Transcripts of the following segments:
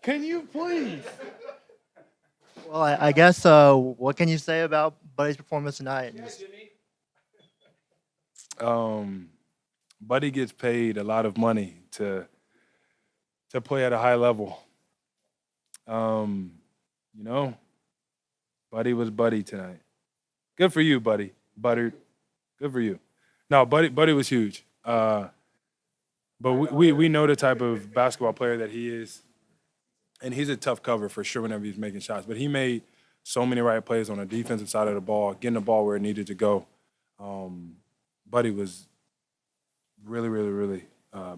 Can you please? Well, I guess what can you say about Buddy's performance tonight? Um, Buddy gets paid a lot of money to play at a high level. Um, you know, Buddy was Buddy tonight. Good for you, Buddy. Buttered. Good for you. No, Buddy was huge. But we know the type of basketball player that he is, and he's a tough cover for sure whenever he's making shots. But he made so many right plays on the defensive side of the ball, getting the ball where it needed to go. Um, Buddy was really, really, really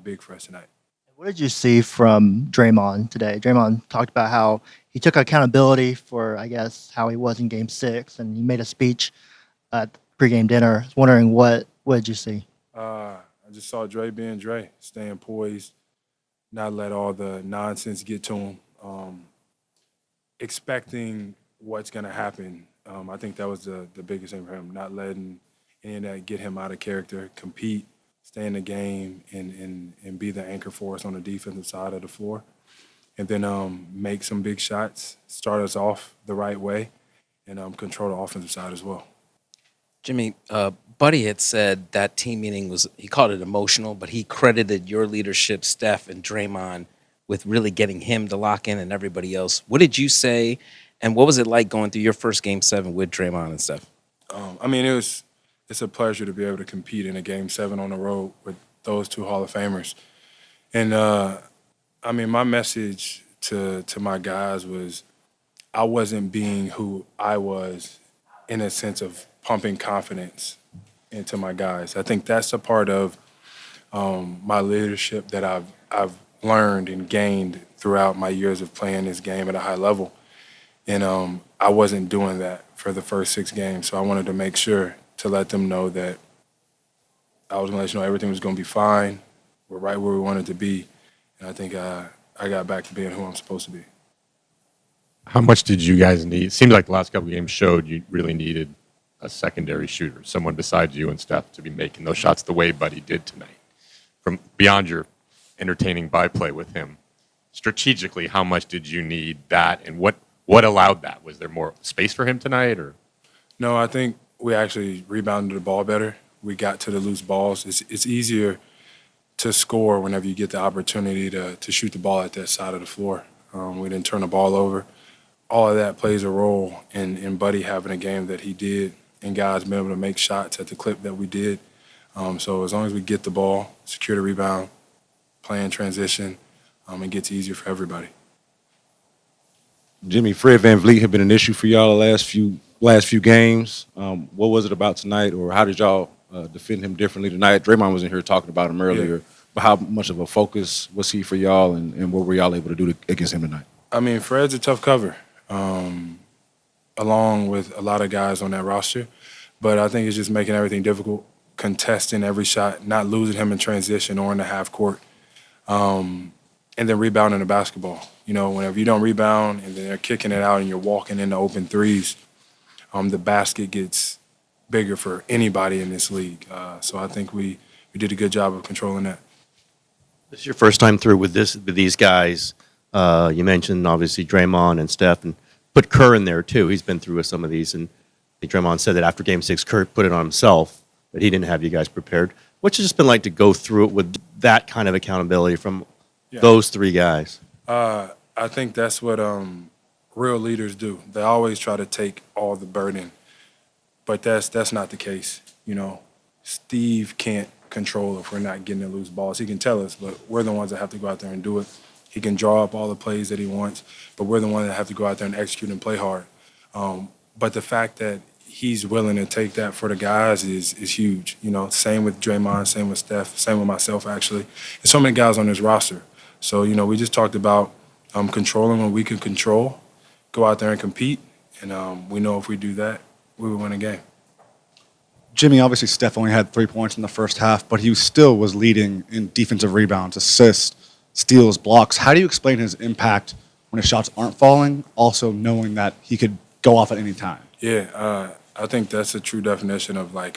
big for us tonight. What did you see from Draymond today? Draymond talked about how he took accountability for, I guess, how he was in Game 6, and he made a speech at the pregame dinner. I was wondering what did you see? I just saw Dre being Dre, staying poised, not let all the nonsense get to him, expecting what's going to happen. I think that was the biggest thing for him, not letting any of that get him out of character, compete, stay in the game, and be the anchor for us on the defensive side of the floor. And then make some big shots, start us off the right way, and control the offensive side as well. Jimmy, Buddy had said that team meeting was, he called it emotional, but he credited your leadership, Steph and Draymond, with really getting him to lock in and everybody else. What did you say, and what was it like going through your first Game 7 with Draymond and Steph? It's a pleasure to be able to compete in a Game 7 on the road with those two Hall of Famers. And, my message to my guys was I wasn't being who I was in a sense of pumping confidence into my guys. I think that's a part of my leadership that I've learned and gained throughout my years of playing this game at a high level. And I wasn't doing that for the first 6 games. So I wanted to make sure to let them know that I was going to let you know everything was going to be fine. We're right where we wanted to be. And I think I got back to being who I'm supposed to be. How much did you guys need? It seemed like the last couple of games showed you really needed a secondary shooter, someone besides you and Steph to be making those shots the way Buddy did tonight. From beyond your entertaining byplay with him, strategically, how much did you need that, and what allowed that? Was there more space for him tonight, or? No, I think we actually rebounded the ball better. We got to the loose balls. It's easier to score whenever you get the opportunity to shoot the ball at that side of the floor. We didn't turn the ball over. All of that plays a role in Buddy having a game that he did and guys being able to make shots at the clip that we did. So as long as we get the ball, secure the rebound, play in transition, it gets easier for everybody. Jimmy, Fred VanVleet had been an issue for y'all the last few games. What was it about tonight, or how did y'all defend him differently tonight? Draymond was in here talking about him earlier, but how much of a focus was he for y'all, and what were y'all able to do against him tonight? Fred's a tough cover, along with a lot of guys on that roster. But I think it's just making everything difficult, contesting every shot, not losing him in transition or in the half court, and then rebounding the basketball. Whenever you don't rebound and then they're kicking it out and you're walking into open threes, the basket gets bigger for anybody in this league. So I think we did a good job of controlling that. This is your first time through with these guys. You mentioned obviously Draymond and Steph, and put Kerr in there too. He's been through with some of these, and I think Draymond said that after Game 6, Kerr put it on himself that he didn't have you guys prepared. What's it just been like to go through it with that kind of accountability from those 3 guys? I think that's what real leaders do. They always try to take all the burden, but that's not the case. Steve can't control if we're not getting the loose balls. He can tell us, but we're the ones that have to go out there and do it. He can draw up all the plays that he wants, but we're the ones that have to go out there and execute and play hard. But the fact that he's willing to take that for the guys is huge. Same with Draymond, same with Steph, same with myself, actually. There's so many guys on this roster. So, we just talked about controlling what we can control, go out there and compete, and we know if we do that, we will win a game. Jimmy, obviously Steph only had 3 points in the first half, but he still was leading in defensive rebounds, assists, steals, blocks. How do you explain his impact when his shots aren't falling, also knowing that he could go off at any time? Yeah, I think that's a true definition of I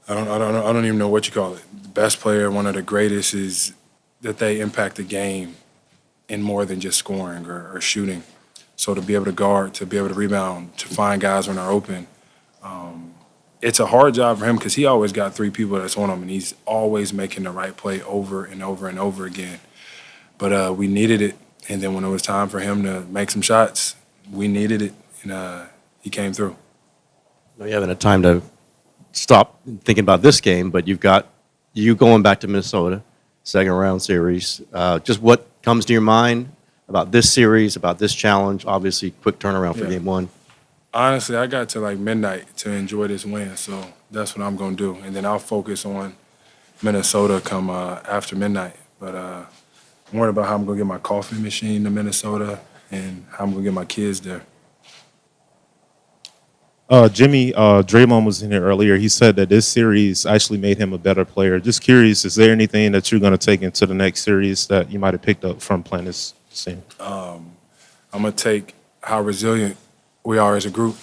don't even know what you call it. The best player, one of the greatest, is that they impact the game in more than just scoring or shooting. So to be able to guard, to be able to rebound, to find guys when they're open, it's a hard job for him because he always got three people that's on him, and he's always making the right play over and over and over again. But we needed it, and then when it was time for him to make some shots, we needed it, and he came through. You haven't had time to stop thinking about this game, but you've got you going back to Minnesota, second round series. Just what comes to your mind about this series, about this challenge? Obviously, quick turnaround for Yeah. game one. Honestly, I got to like midnight to enjoy this win, so that's what I'm going to do. And then I'll focus on Minnesota come after midnight. But I'm worried about how I'm going to get my coffee machine to Minnesota and how I'm going to get my kids there. Jimmy, Draymond was in here earlier. He said that this series actually made him a better player. Just curious, is there anything that you're going to take into the next series that you might have picked up from playing this scene? I'm going to take how resilient we are as a group,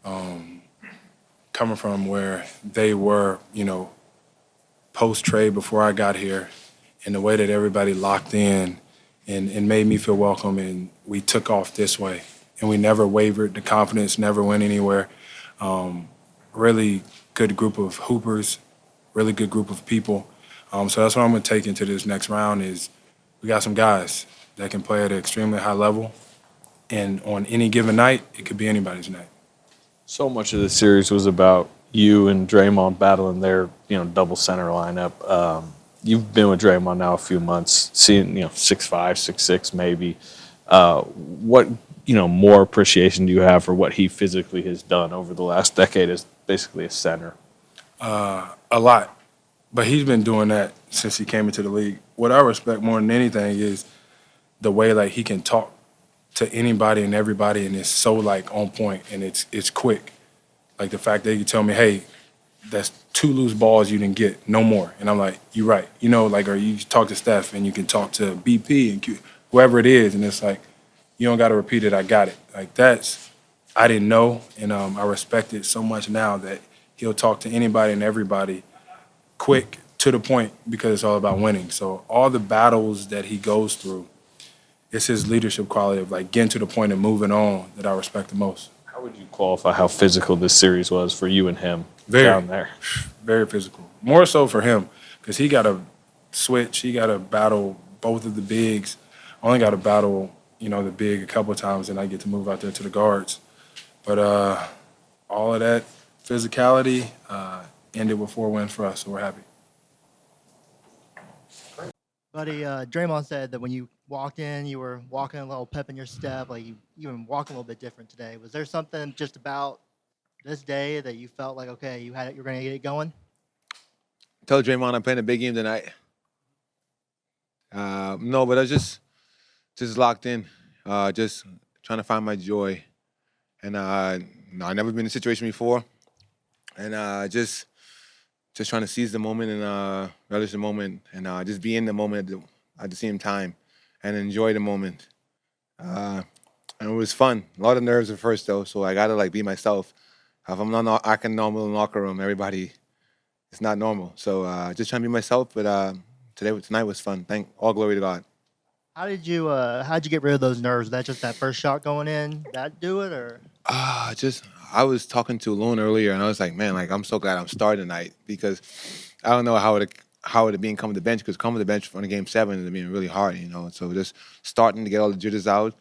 coming from where they were, post-trade before I got here, and the way that everybody locked in and made me feel welcome, and we took off this way. And we never wavered. The confidence never went anywhere. Really good group of hoopers, really good group of people. So that's what I'm going to take into this next round is we got some guys that can play at an extremely high level. And on any given night, it could be anybody's night. So much of the series was about you and Draymond battling their, double center lineup. You've been with Draymond now a few months, seeing, 6'5", 6'6", maybe. What, more appreciation do you have for what he physically has done over the last decade as basically a center? A lot. But he's been doing that since he came into the league. What I respect more than anything is the way, like, he can talk to anybody and everybody, and it's so, like, on point, and it's quick. Like, the fact that he can tell me, hey, that's 2 loose balls you didn't get, no more. And I'm like, you're right. Or you talk to Steph, and you can talk to BP and whoever it is, and it's like, you don't got to repeat it, I got it. Like, I didn't know, and I respect it so much now that he'll talk to anybody and everybody quick, to the point, because it's all about winning. So all the battles that he goes through, it's his leadership quality of, like, getting to the point and moving on that I respect the most. How would you qualify how physical this series was for you and him Very. down there? Very physical. More so for him, because he got to switch. He got to battle both of the bigs. Only got to battle, the big a couple of times, and I get to move out there to the guards. But all of that physicality ended with 4 wins for us, so we're happy. Buddy, Draymond said that when you walked in, you were walking a little pep in your step, like you were walking a little bit different today. Was there something just about this day that you felt like, okay, you're going to get it going? Told Draymond I'm playing a big game tonight. No, but I was just locked in, just trying to find my joy. And I've never been in a situation before, and just trying to seize the moment and relish the moment, and just be in the moment at the same time and enjoy the moment. And it was fun. A lot of nerves at first, though, so I got to, be myself. If I'm not acting normal in the locker room, everybody, it's not normal. So just trying to be myself, but tonight was fun. Thank all glory to God. How'd you get rid of those nerves? That just that first shot going in, that do it, or? I was talking to Loon earlier, and I was like, man, I'm so glad I'm starting tonight, because I don't know how it have been coming to the bench, because coming to the bench on a game 7 has been really hard, So just starting to get all the jitters out.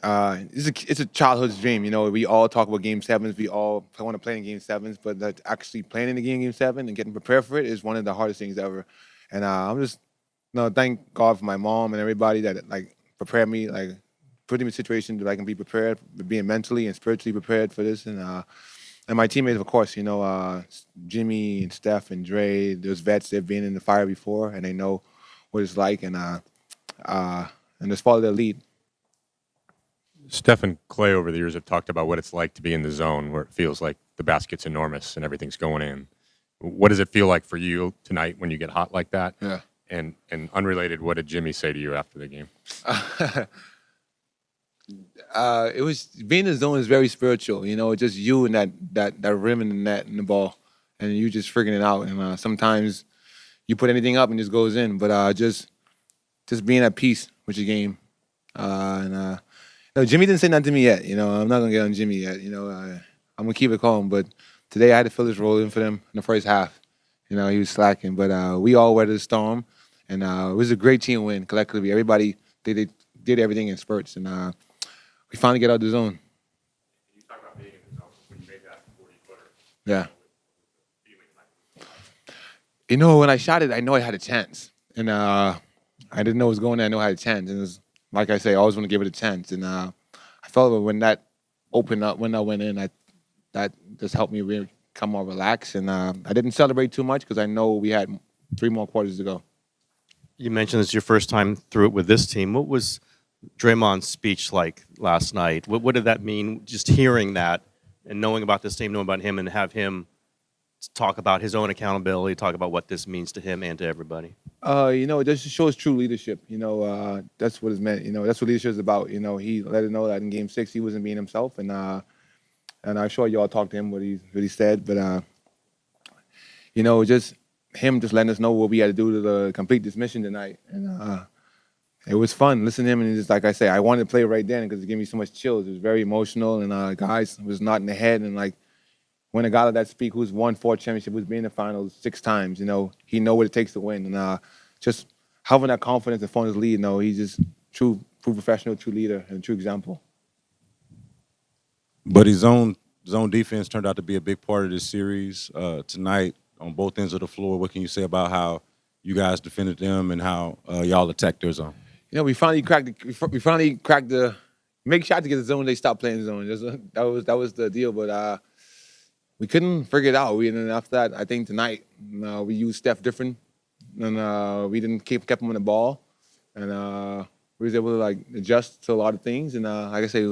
It's a childhood's dream, We all talk about game 7s. We all want to play in game 7s, but actually playing in the game 7 and getting prepared for it is one of the hardest things ever. And I'm just, thank God for my mom and everybody that prepared me, put me in a situation that I can be prepared, being mentally and spiritually prepared for this. And my teammates, of course, Jimmy and Steph and Dre, those vets, they've been in the fire before, and they know what it's like, and just follow their lead. Steph and Clay over the years have talked about what it's like to be in the zone where it feels like the basket's enormous and everything's going in. What does it feel like for you tonight when you get hot like that? Yeah. And unrelated, what did Jimmy say to you after the game? It was being in the zone is very spiritual, just you and that rim and the net and the ball, and you just figuring it out. And sometimes you put anything up and it just goes in. But just just being at peace with your game. No, Jimmy didn't say nothing to me yet. I'm not gonna get on Jimmy yet. I'm gonna keep it calm. But today I had to fill his role in for them in the first half. He was slacking, but we all weathered the storm, and it was a great team win collectively. Everybody they did everything in spurts, and we finally get out of the zone. You talk about being in the zone when you made that 40-footer. Yeah. When I shot it, I know I had a chance, and I didn't know it was going there. I know I had a chance, and it was like I say, I always want to give it a chance. And I felt when that opened up, when I went in, that just helped me really come more relaxed. And I didn't celebrate too much because I know we had 3 more quarters to go. You mentioned it's your first time through it with this team. What was Draymond's speech like last night? What did that mean? Just hearing that and knowing about this team, knowing about him, and have him talk about his own accountability, talk about what this means to him and to everybody. It just shows true leadership. That's what it's meant. That's what leadership is about. He let us know that in Game 6 he wasn't being himself, and I'm sure y'all talked to him what he said, but just him just letting us know what we had to do to complete this mission tonight, and it was fun listening to him. And just like I say, I wanted to play right then because it gave me so much chills. It was very emotional, and guys was nodding their head, and like when a guy like that speak, who's won 4 championships, who's been in the finals 6 times, he know what it takes to win, and just having that confidence and phone his lead. He's just true professional, true leader, and a true example. But his own defense turned out to be a big part of this series tonight on both ends of the floor. What can you say about how you guys defended them and how y'all attacked their zone? We finally cracked the make shots to get the zone. They stopped playing the zone. That was the deal, but we couldn't figure it out. And then after that, I think tonight we used Steph different, and we didn't kept him on the ball, and we was able to adjust to a lot of things. And like I say,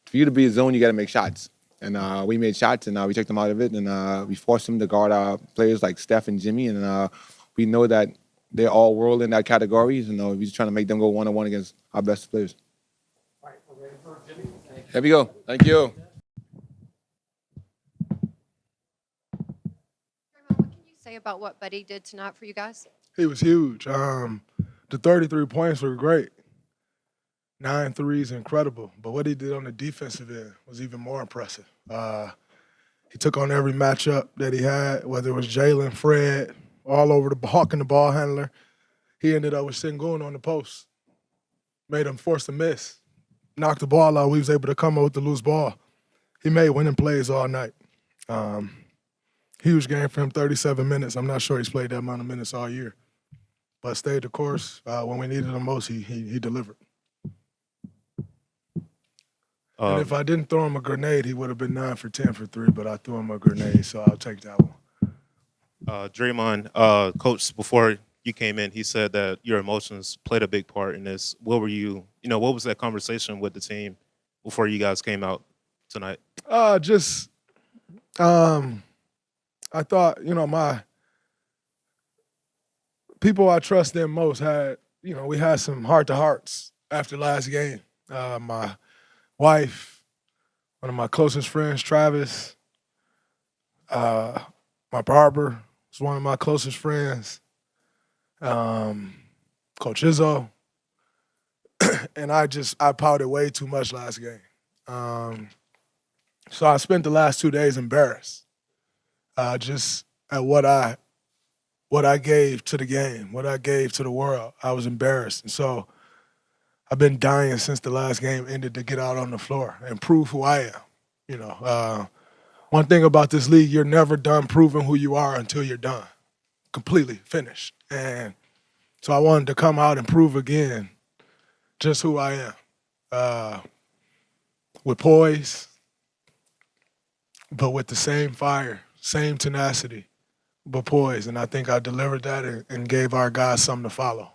for you to be a zone, you got to make shots. And we made shots, and we took them out of it, and we forced them to guard our players like Steph and Jimmy. And we know that they're all world in that categories, and we're just trying to make them go one-on-one against our best players. All right, we're ready for Jimmy. Here we go. Thank you. What can you say about what Buddy did tonight for you guys? He was huge. The 33 points were great. 9 threes, incredible. But what he did on the defensive end was even more impressive. He took on every matchup that he had, whether it was Jalen, Fred, all over the hawking the ball handler. He ended up with Sengun on the post. Made him force a miss. Knocked the ball out. We was able to come up with the loose ball. He made winning plays all night. Huge game for him, 37 minutes. I'm not sure he's played that amount of minutes all year. But stayed the course. When we needed him most, he delivered. And if I didn't throw him a grenade, he would have been 9 for 10 for 3, but I threw him a grenade, so I'll take that one. Draymond, Coach, before you came in, he said that your emotions played a big part in this. What was that conversation with the team before you guys came out tonight? I thought, my people I trust in most had, we had some heart-to-hearts after last game. My wife, one of my closest friends, Travis, my barber was one of my closest friends, Coach Izzo, and I pouted way too much last game. So I spent the last 2 days embarrassed, just at what I gave to the game, what I gave to the world. I was embarrassed, and so I've been dying since the last game ended to get out on the floor and prove who I am. One thing about this league, you're never done proving who you are until you're done, completely finished. And so I wanted to come out and prove again just who I am, with poise, but with the same fire, same tenacity, but poise. And I think I delivered that and gave our guys something to follow.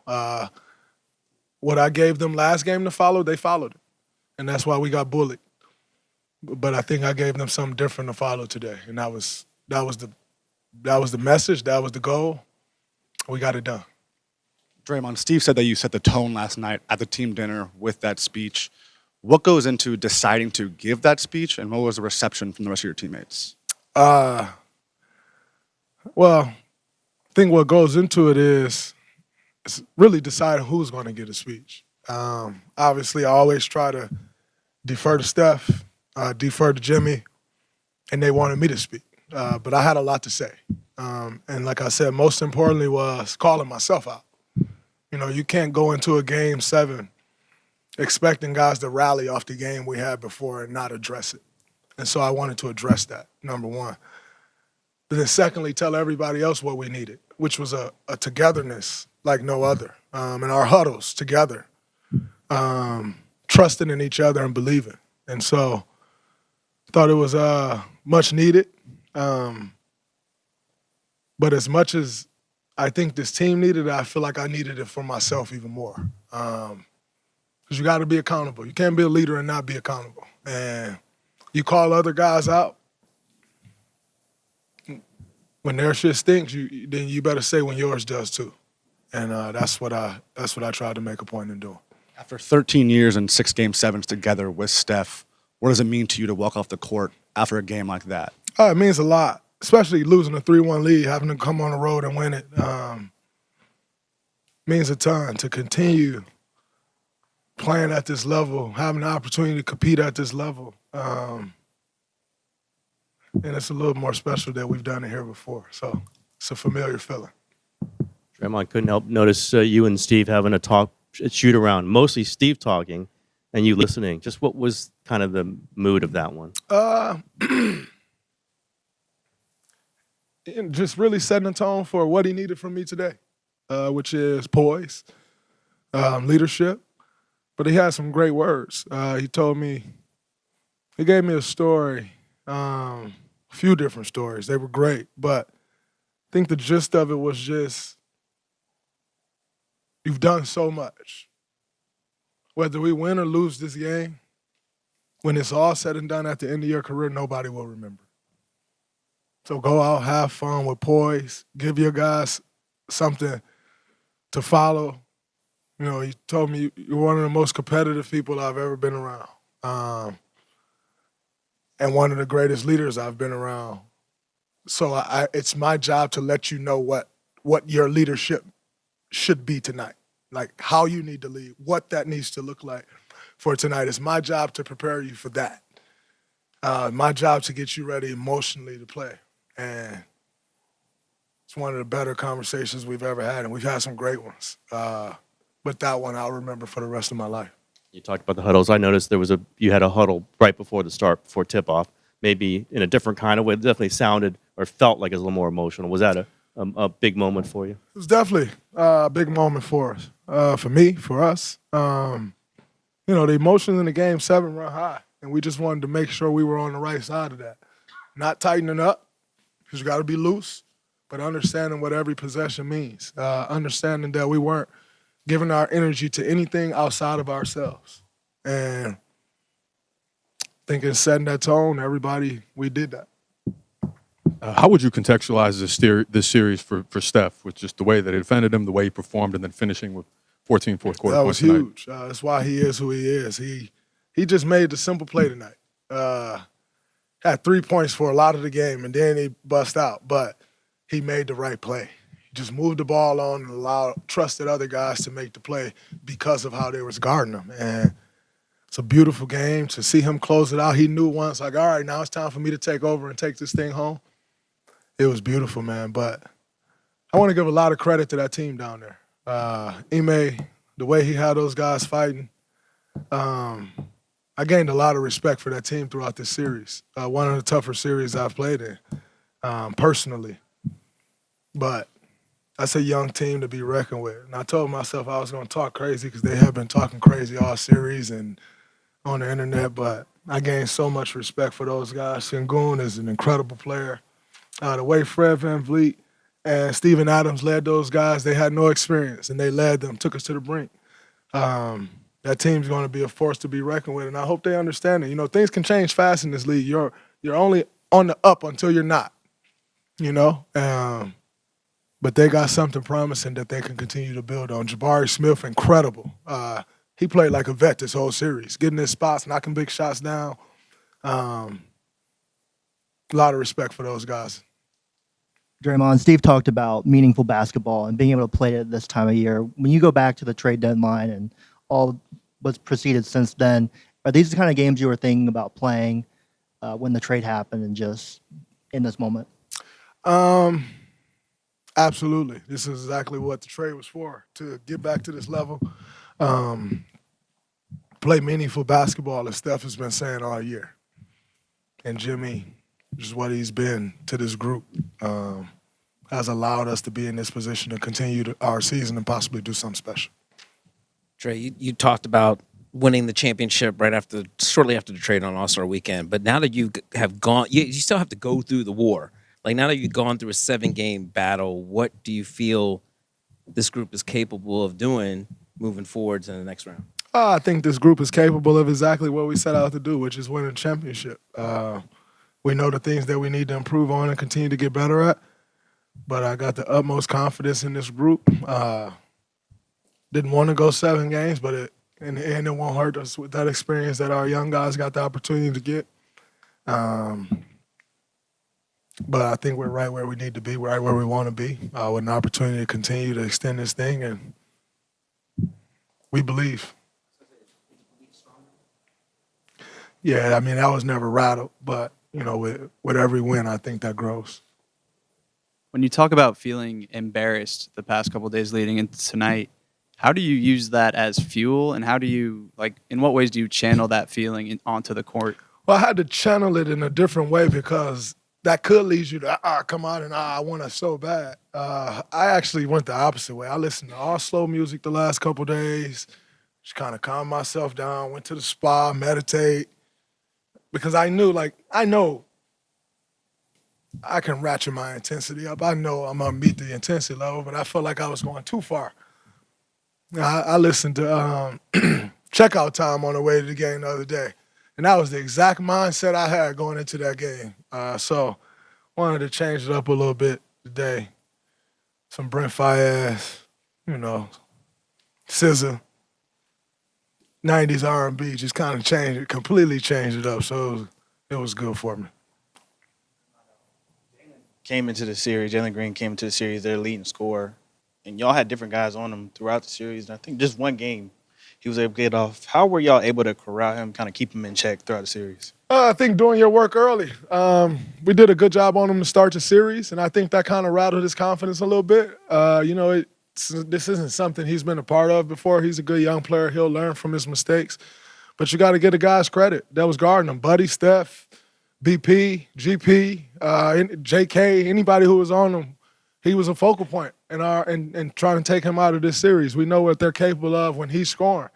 What I gave them last game to follow, they followed it. And that's why we got bullied. But I think I gave them something different to follow today. And that was the message, that was the goal. We got it done. Draymond, Steve said that you set the tone last night at the team dinner with that speech. What goes into deciding to give that speech, and what was the reception from the rest of your teammates? Well, I think what goes into it is it's really deciding who's going to get a speech. Obviously, I always try to defer to Steph, defer to Jimmy, and they wanted me to speak. But I had a lot to say. And like I said, most importantly was calling myself out. You know, you can't go into a Game 7 expecting guys to rally off the game we had before and not address it. And so I wanted to address that, number one. But then secondly, tell everybody else what we needed, which was a togetherness like no other. In our huddles together, trusting in each other and believing. And so thought it was much needed. But as much as I think this team needed it, I feel like I needed it for myself even more. Because you got to be accountable. You can't be a leader and not be accountable. And you call other guys out. When their shit stinks, then you better say when yours does too. And that's what I tried to make a point in doing. After 13 years and 6 Game 7s together with Steph, what does it mean to you to walk off the court after a game like that? It means a lot, especially losing a 3-1 lead, having to come on the road and win it. Means a ton to continue playing at this level, having the opportunity to compete at this level. And it's a little more special that we've done it here before. So it's a familiar feeling. Draymond, couldn't help notice you and Steve having a shoot around, mostly Steve talking and you listening. Just what was kind of the mood of that one? Just really setting a tone for what he needed from me today, which is poise, leadership. But he had some great words. He gave me a story, a few different stories. They were great, but I think the gist of it was just, you've done so much. Whether we win or lose this game, when it's all said and done at the end of your career, nobody will remember. So go out, have fun with poise, give your guys something to follow. You know, he told me you're one of the most competitive people I've ever been around, and one of the greatest leaders I've been around. So it's my job to let you know what your leadership should be tonight, like how you need to lead, what that needs to look like for tonight. It's my job to prepare you for that. My job to get you ready emotionally to play. And it's one of the better conversations we've ever had, and we've had some great ones. But that one I'll remember for the rest of my life. You talked about the huddles. I noticed you had a huddle right before the start, before tip-off, maybe in a different kind of way. It definitely sounded or felt like it was a little more emotional. Was that a big moment for you? It was definitely a big moment for us, for me, for us. The emotions in the Game 7 run high, and we just wanted to make sure we were on the right side of that. Not tightening up, because you got to be loose, but understanding what every possession means, understanding that we weren't giving our energy to anything outside of ourselves. And thinking setting that tone, everybody, we did that. How would you contextualize this series for Steph, with just the way that he defended him, the way he performed, and then finishing with 14 fourth quarter points tonight? That was huge. That's why he is who he is. He just made the simple play tonight. Had 3 points for a lot of the game, and then he bust out. But he made the right play. He just moved the ball on and trusted other guys to make the play because of how they was guarding him. And it's a beautiful game to see him close it out. He knew once, like, all right, now it's time for me to take over and take this thing home. It was beautiful, man. But I want to give a lot of credit to that team down there. Ime, the way he had those guys fighting, I gained a lot of respect for that team throughout this series. One of the tougher series I've played in, personally. But that's a young team to be reckoned with. And I told myself I was going to talk crazy because they have been talking crazy all series and on the internet, but I gained so much respect for those guys. Sengun is an incredible player. The way Fred VanVleet and Steven Adams led those guys, they had no experience, and they led them, took us to the brink. That team's going to be a force to be reckoned with, and I hope they understand it. You know, things can change fast in this league. You're only on the up until you're not, you know. But they got something promising that they can continue to build on. Jabari Smith, incredible. He played like a vet this whole series, getting his spots, knocking big shots down. A lot of respect for those guys. Draymond, Steve talked about meaningful basketball and being able to play it this time of year. When you go back to the trade deadline and all what's proceeded since then, are these the kind of games you were thinking about playing when the trade happened and just in this moment? Absolutely. This is exactly what the trade was for, to get back to this level, play meaningful basketball, as Steph has been saying all year. And Jimmy, just what he's been to this group, has allowed us to be in this position to continue our season and possibly do something special. Dre, you talked about winning the championship shortly after the trade on All-Star Weekend, but now that you have gone, you still have to go through the war. Like, now that you've gone through a 7-game battle, what do you feel this group is capable of doing moving forward to the next round? I think this group is capable of exactly what we set out to do, which is win a championship. We know the things that we need to improve on and continue to get better at, but I got the utmost confidence in this group. Didn't want to go 7 games, but in the end, it won't hurt us with that experience that our young guys got the opportunity to get. But I think we're right where we need to be, right where we want to be, with an opportunity to continue to extend this thing, and we believe. Yeah, I mean, I was never rattled, but, with every win, I think that grows. When you talk about feeling embarrassed the past couple of days leading into tonight, how do you use that as fuel, and how do you, in what ways do you channel that feeling onto the court? Well, I had to channel it in a different way because that could lead you to, come out and I want it so bad. I actually went the opposite way. I listened to all slow music the last couple of days, just kind of calmed myself down, went to the spa, meditate, because I know I can ratchet my intensity up. I know I'm going to meet the intensity level, but I felt like I was going too far. I listened to Checkout Time on the way to the game the other day, and that was the exact mindset I had going into that game. So wanted to change it up a little bit today. Some Brent Fayez, SZA, 90s R&B, just kind of completely changed it up. So it was good for me. Jalen Green came into the series, their leading scorer, and y'all had different guys on him throughout the series. And I think just one game he was able to get off. How were y'all able to corral him, kind of keep him in check throughout the series? I think doing your work early. We did a good job on him to start the series, and I think that kind of rattled his confidence a little bit. This isn't something he's been a part of before. He's a good young player. He'll learn from his mistakes. But you got to give the guys credit that was guarding him. Buddy, Steph, BP, GP, JK, anybody who was on him, he was a focal point in trying to take him out of this series. We know what they're capable of when he's scoring.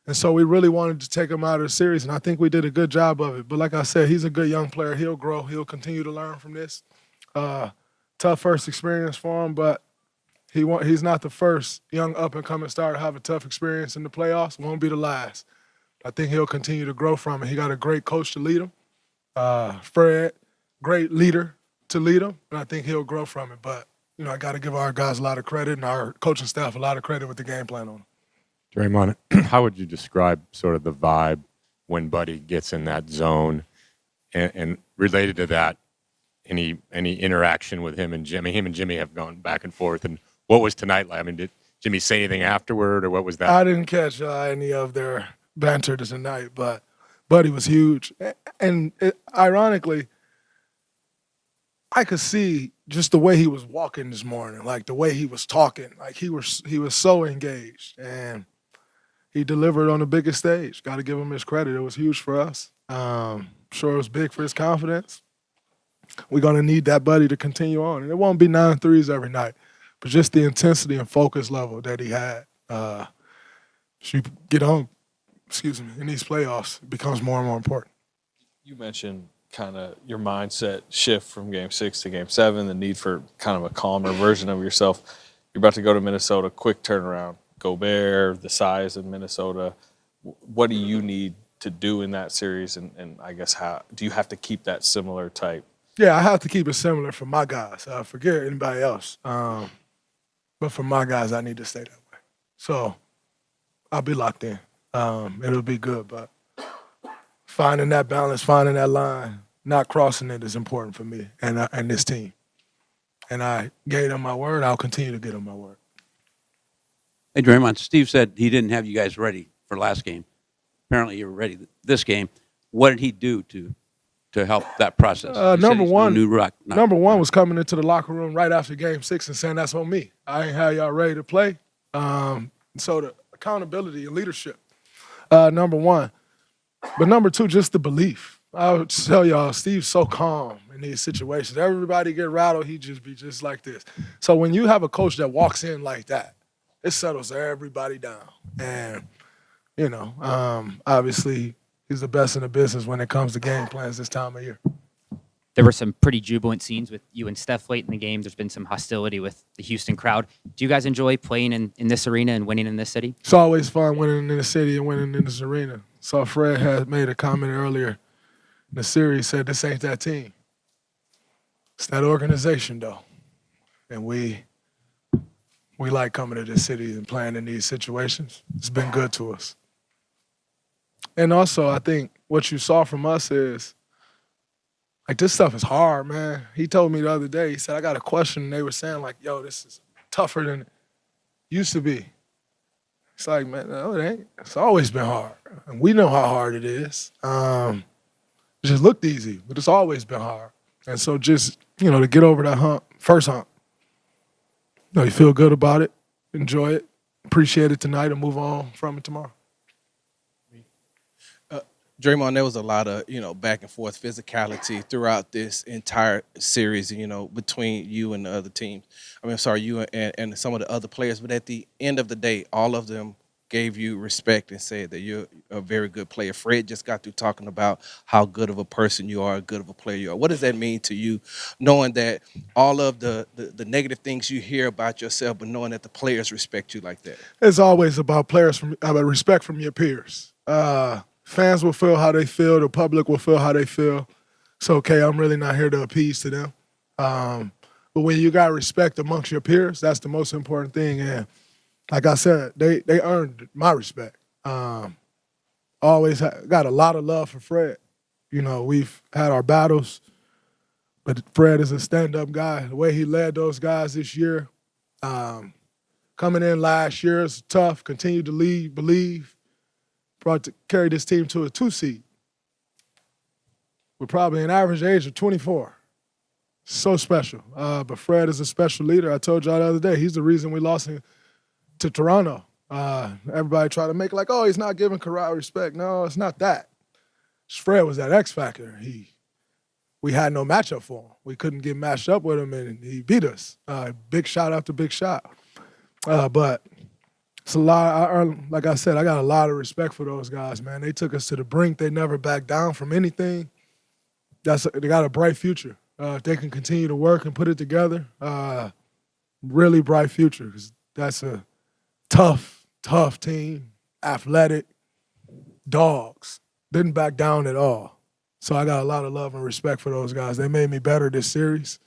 And so we really wanted to take him out of the series, and I think we did a good job of it. But like I said, he's a good young player. He'll grow. He'll continue to learn from this. Tough first experience for him, but he's not the first young up-and-coming star to have a tough experience in the playoffs. Won't be the last. I think he'll continue to grow from it. He got a great coach to lead him. Fred, great leader to lead him, and I think he'll grow from it. But, I got to give our guys a lot of credit and our coaching staff a lot of credit with the game plan on him. Draymond, how would you describe sort of the vibe when Buddy gets in that zone? And related to that, any interaction with him and Jimmy? Him and Jimmy have gone back and forth. And what was tonight like? I mean, did Jimmy say anything afterward, or what was that? I didn't catch any of their banter tonight, but Buddy was huge. And ironically, I could see just the way he was walking this morning, like the way he was talking, like he was so engaged, and he delivered on the biggest stage. Got to give him his credit. It was huge for us. Sure it was big for his confidence. We're going to need that Buddy to continue on. And it won't be 9 threes every night, but just the intensity and focus level that he had. You get on, in these playoffs, it becomes more and more important. You mentioned kind of your mindset shift from Game 6 to Game 7, the need for kind of a calmer version of yourself. You're about to go to Minnesota, quick turnaround. Gobert, the size of Minnesota. What do you need to do in that series? And I guess how do you have to keep that similar type? Yeah, I have to keep it similar for my guys. Forget anybody else. But for my guys, I need to stay that way. So I'll be locked in. It'll be good, but finding that balance, finding that line, not crossing it is important for me and this team. and I gave them my word. I'll continue to give them my word. Hey, Draymond, Steve said he didn't have you guys ready for last game. Apparently you were ready this game. What did he do to help that process? He said Number he's no one, new rock. number one was coming into the locker room right after Game 6 and saying that's on me. I ain't had y'all ready to play. So the accountability and leadership, number one. But number two, just the belief. I would tell y'all, Steve's so calm in these situations. Everybody get rattled, he just be just like this. So when you have a coach that walks in like that, it settles everybody down. And, obviously he's the best in the business when it comes to game plans this time of year. There were some pretty jubilant scenes with you and Steph late in the game. There's been some hostility with the Houston crowd. Do you guys enjoy playing in this arena and winning in this city? It's always fun winning in the city and winning in this arena. So Fred had made a comment earlier in the series, said this ain't that team. It's that organization, though. And we like coming to this city and playing in these situations. It's been good to us. And also, I think what you saw from us is, like, this stuff is hard, man. He told me the other day, he said, I got a question, and they were saying, like, yo, this is tougher than it used to be. It's like, man, no, it ain't. It's always been hard. And we know how hard it is. It just looked easy, but it's always been hard. And so just, to get over that first hump, you feel good about it, enjoy it, appreciate it tonight, and move on from it tomorrow. Draymond, there was a lot of, back and forth physicality throughout this entire series, between you and the other teams. You and some of the other players. But at the end of the day, all of them gave you respect and said that you're a very good player. Fred just got through talking about how good of a person you are, good of a player you are. What does that mean to you, knowing that all of the negative things you hear about yourself, but knowing that the players respect you like that? It's always about respect from your peers. Fans will feel how they feel. The public will feel how they feel. It's okay. I'm really not here to appease to them. But when you got respect amongst your peers, that's the most important thing. And like I said, they earned my respect. Always got a lot of love for Fred. We've had our battles, but Fred is a stand-up guy. The way he led those guys this year, coming in last year is tough. Continued to lead, believe. Carried this team to a 2 seed with probably an average age of 24. So special. But Fred is a special leader. I told y'all the other day, he's the reason we lost to Toronto. Everybody tried to make it like, oh, he's not giving Kerr respect. No, it's not that. Fred was that X factor. We had no matchup for him. We couldn't get matched up with him, and he beat us. Big shot after big shot. But it's a lot. Like I said, I got a lot of respect for those guys, man. They took us to the brink. They never backed down from anything. They got a bright future. If they can continue to work and put it together, really bright future. 'Cause that's a tough team, athletic, dogs. Didn't back down at all. So I got a lot of love and respect for those guys. They made me better this series.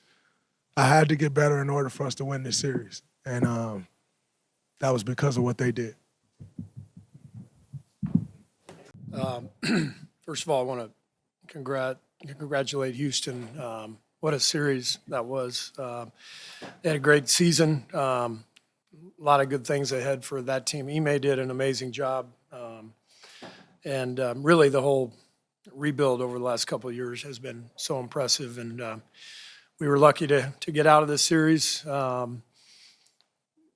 I had to get better in order for us to win this series. And that was because of what they did. First of all, I want to congratulate Houston. What a series that was. They had a great season. A lot of good things ahead for that team. Ime did an amazing job. And really the whole rebuild over the last couple of years has been so impressive. And we were lucky to get out of this series.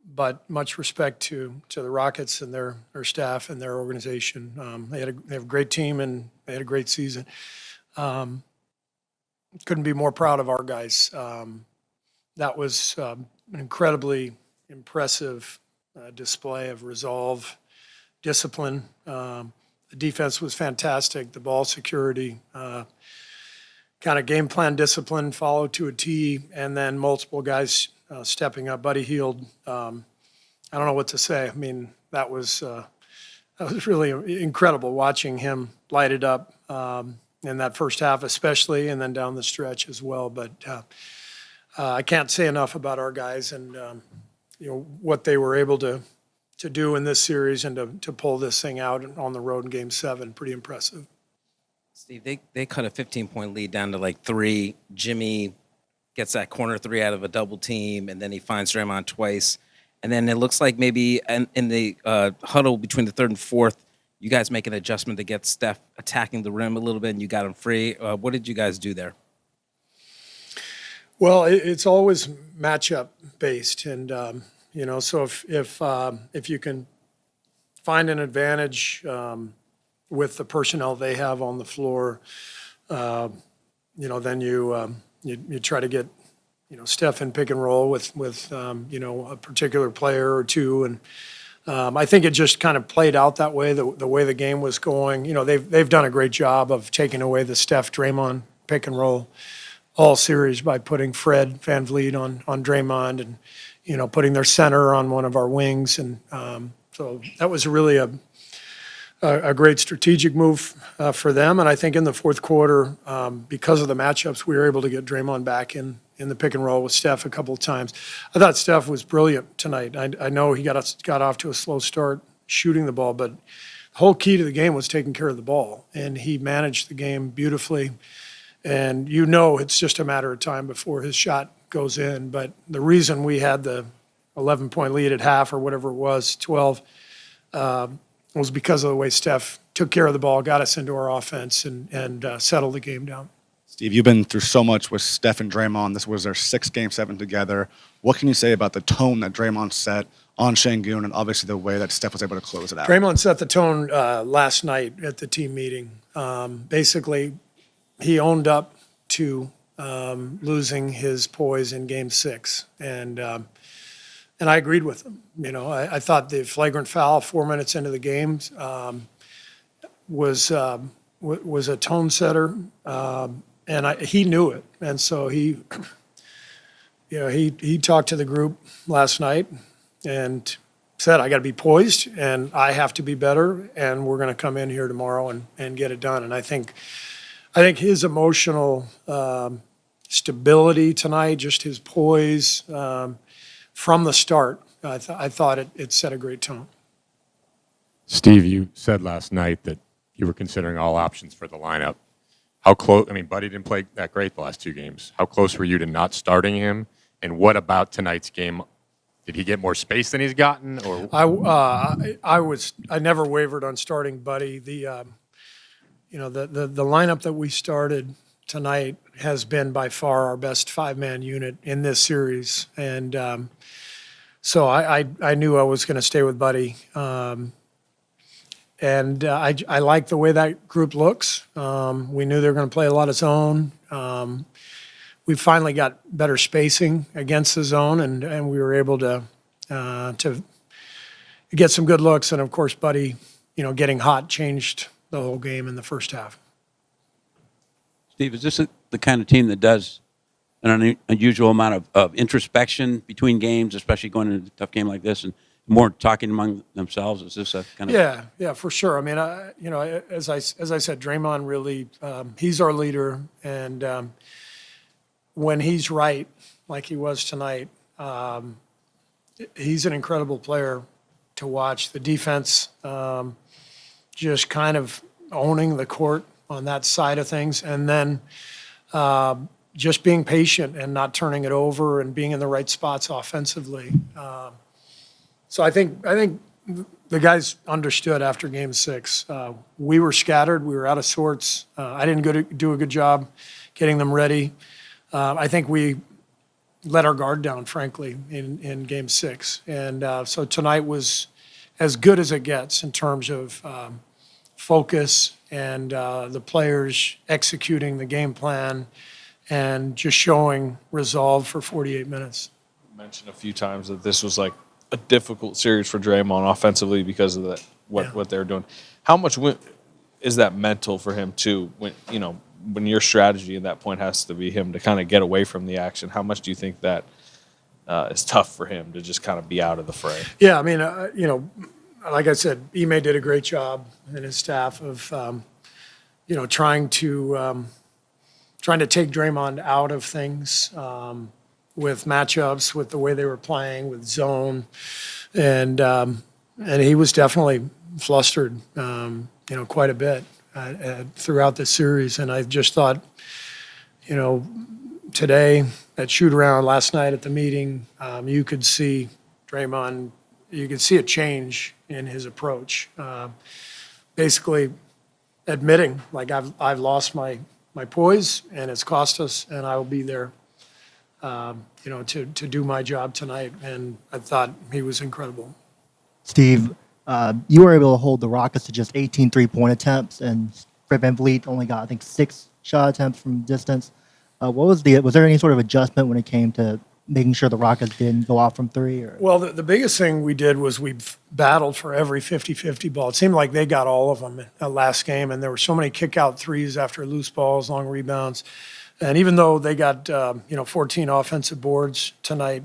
But much respect to the Rockets and their staff and their organization. They have a great team and they had a great season. Couldn't be more proud of our guys. That was an incredibly impressive display of resolve, discipline. The defense was fantastic. The ball security, kind of game plan discipline, followed to a T, and then multiple guys stepping up. Buddy Hield, I don't know what to say. I mean, that was really incredible watching him light it up in that first half especially, and then down the stretch as well. But I can't say enough about our guys and what they were able to do in this series and to pull this thing out on the road in Game 7. Pretty impressive. Steve, they cut a 15-point lead down to like 3. Jimmy gets that corner three out of a double team, and then he finds Draymond twice. And then it looks like maybe in the huddle between the third and fourth, you guys make an adjustment to get Steph attacking the rim a little bit, and you got him free. What did you guys do there? Well, it's always matchup based, and so if you can find an advantage with the personnel they have on the floor, then you try to get Steph in pick and roll with a particular player or two, and I think it just kind of played out that way. The way the game was going, they've done a great job of taking away the Steph Draymond pick and roll all series by putting Fred VanVleet on Draymond and putting their center on one of our wings, and so that was really a great strategic move for them. And I think in the fourth quarter, because of the matchups, we were able to get Draymond back in the pick and roll with Steph a couple of times. I thought Steph was brilliant tonight. I know he got off to a slow start shooting the ball, but the whole key to the game was taking care of the ball, and he managed the game beautifully. And it's just a matter of time before his shot goes in. But the reason we had the 11-point lead at half or whatever it was, 12, was because of the way Steph took care of the ball, got us into our offense, and settled the game down. Steve, you've been through so much with Steph and Draymond. This was their sixth Game 7 together. What can you say about the tone that Draymond set on Şengün and obviously the way that Steph was able to close it out? Draymond set the tone last night at the team meeting. Basically, he owned up to losing his poise in Game 6, and I agreed with him. I thought the flagrant foul 4 minutes into the game was a tone setter, and he knew it. And so he talked to the group last night and said, "I got to be poised, and I have to be better, and we're going to come in here tomorrow and get it done." And I think his emotional stability tonight, just his poise from the start, I thought it set a great tone. Steve, you said last night that you were considering all options for the lineup. How close? I mean, Buddy didn't play that great the last two games. How close were you to not starting him? And what about tonight's game? Did he get more space than he's gotten? Or I never wavered on starting Buddy. The lineup that we started tonight has been by far our best five-man unit in this series, and so I knew I was going to stay with Buddy, and I like the way that group looks. We knew they were going to play a lot of zone. We finally got better spacing against the zone, and we were able to get some good looks. And of course, Buddy, getting hot changed the whole game in the first half. Steve, is this the kind of team that does an unusual amount of introspection between games, especially going into a tough game like this, and more talking among themselves? Is this a kind of Yeah, for sure. I mean, as I said, Draymond really he's our leader, and when he's right, like he was tonight, he's an incredible player to watch. The defense just kind of owning the court on that side of things, and then just being patient and not turning it over and being in the right spots offensively. So I think the guys understood after Game 6. We were scattered. We were out of sorts. I didn't do a good job getting them ready. I think we let our guard down, frankly, in Game 6. And so tonight was as good as it gets in terms of focus and the players executing the game plan and just showing resolve for 48 minutes. You mentioned a few times that this was like a difficult series for Draymond offensively because of that what they're doing. How much is that mental for him too? When your strategy at that point has to be him to kind of get away from the action, how much do you think that is tough for him to just kind of be out of the fray? Yeah, I mean, like I said, Ime did a great job and his staff of, trying to take Draymond out of things with matchups, with the way they were playing, with zone, and he was definitely flustered, quite a bit throughout the series. And I just thought, today at shoot around, last night at the meeting, you could see Draymond, you could see a change in his approach. Basically admitting, like, I've lost my poise and it's cost us, and I will be there, to do my job tonight. And I thought he was incredible. Steve, you were able to hold the Rockets to just 18 three-point attempts, and Fred VanVleet only got, I think, 6 shot attempts from distance. Was there any sort of adjustment when it came to making sure the Rockets didn't go off from three? Or? Well, the biggest thing we did was we battled for every 50-50 ball. It seemed like they got all of them last game, and there were so many kick-out threes after loose balls, long rebounds. And even though they got 14 offensive boards tonight,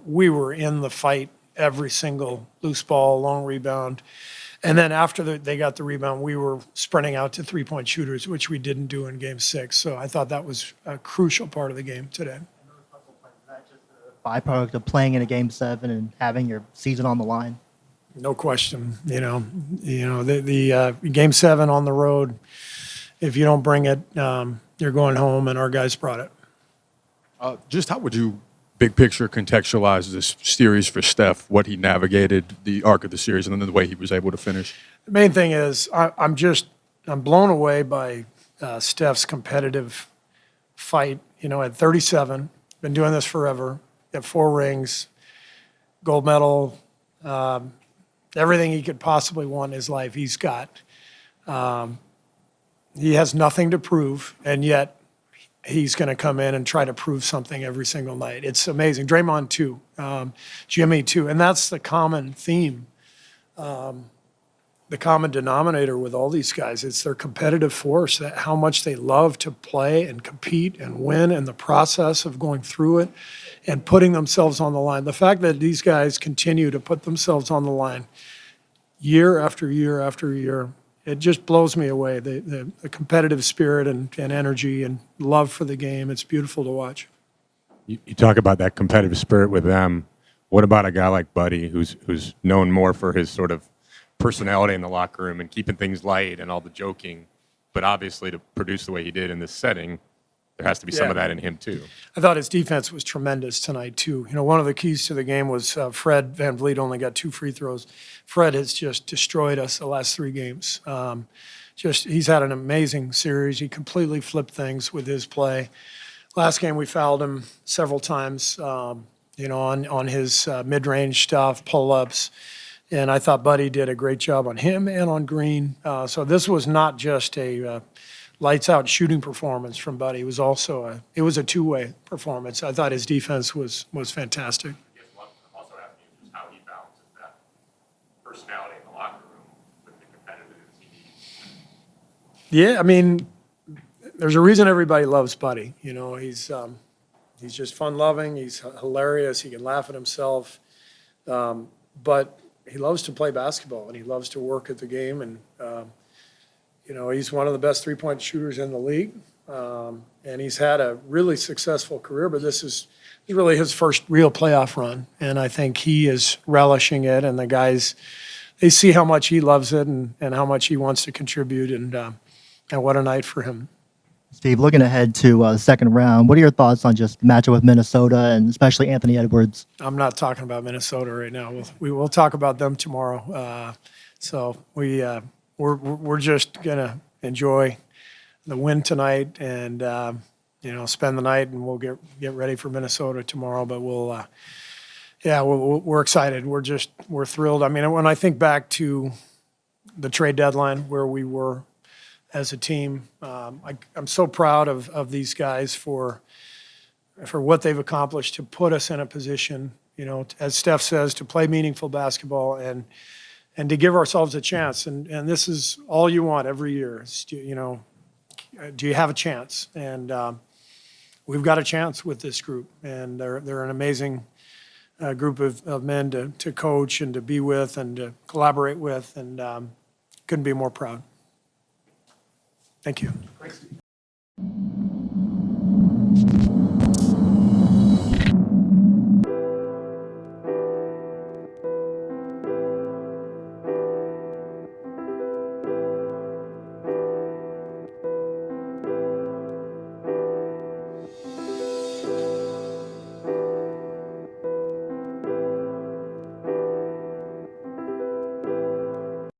we were in the fight every single loose ball, long rebound. And then after they got the rebound, we were sprinting out to three-point shooters, which we didn't do in Game 6. So I thought that was a crucial part of the game today. Byproduct of playing in a Game 7 and having your season on the line? No question. The Game 7 on the road, if you don't bring it, you're going home, and our guys brought it. Just how would you, big picture, contextualize this series for Steph, what he navigated, the arc of the series, and then the way he was able to finish? The main thing is I'm blown away by Steph's competitive fight. At 37, been doing this forever. Got 4 rings, gold medal, everything he could possibly want in his life, he's got. He has nothing to prove, and yet he's going to come in and try to prove something every single night. It's amazing. Draymond too, Jimmy too, and that's the common theme, the common denominator with all these guys. It's their competitive force, that how much they love to play and compete and win, and the process of going through it and putting themselves on the line. The fact that these guys continue to put themselves on the line year after year after year, it just blows me away. The competitive spirit and energy and love for the game, it's beautiful to watch. You talk about that competitive spirit with them. What about a guy like Buddy, who's known more for his sort of personality in the locker room and keeping things light and all the joking, but obviously to produce the way he did in this setting, there has to be some of that in him too. I thought his defense was tremendous tonight too. One of the keys to the game was Fred VanVleet only got 2 free throws. Fred has just destroyed us the last 3 games. He's had an amazing series. He completely flipped things with his play. Last game we fouled him several times, on his mid-range stuff, pull-ups. And I thought Buddy did a great job on him and on Green. So this was not just a lights-out shooting performance from Buddy. It was also a two-way performance. I thought his defense was fantastic. I'm also asking you just how he balances that personality in the locker room with the competitiveness he needs. Yeah, I mean, there's a reason everybody loves Buddy. He's just fun-loving. He's hilarious. He can laugh at himself. But he loves to play basketball, and he loves to work at the game. And he's one of the best three-point shooters in the league, and he's had a really successful career, but this is really his first real playoff run, and I think he is relishing it, and the guys, they see how much he loves it and how much he wants to contribute, and what a night for him. Steve, looking ahead to the second round, what are your thoughts on just the matchup with Minnesota and especially Anthony Edwards? I'm not talking about Minnesota right now. We will talk about them tomorrow. So we're just gonna enjoy the win tonight and spend the night, and we'll get ready for Minnesota tomorrow. But we're excited. We're thrilled. I mean, when I think back to the trade deadline where we were as a team, I'm so proud of these guys for what they've accomplished to put us in a position, as Steph says, to play meaningful basketball and to give ourselves a chance. And this is all you want every year. Do you have a chance? And we've got a chance with this group, and they're an amazing group of men to coach and to be with and to collaborate with, and couldn't be more proud. Thank you.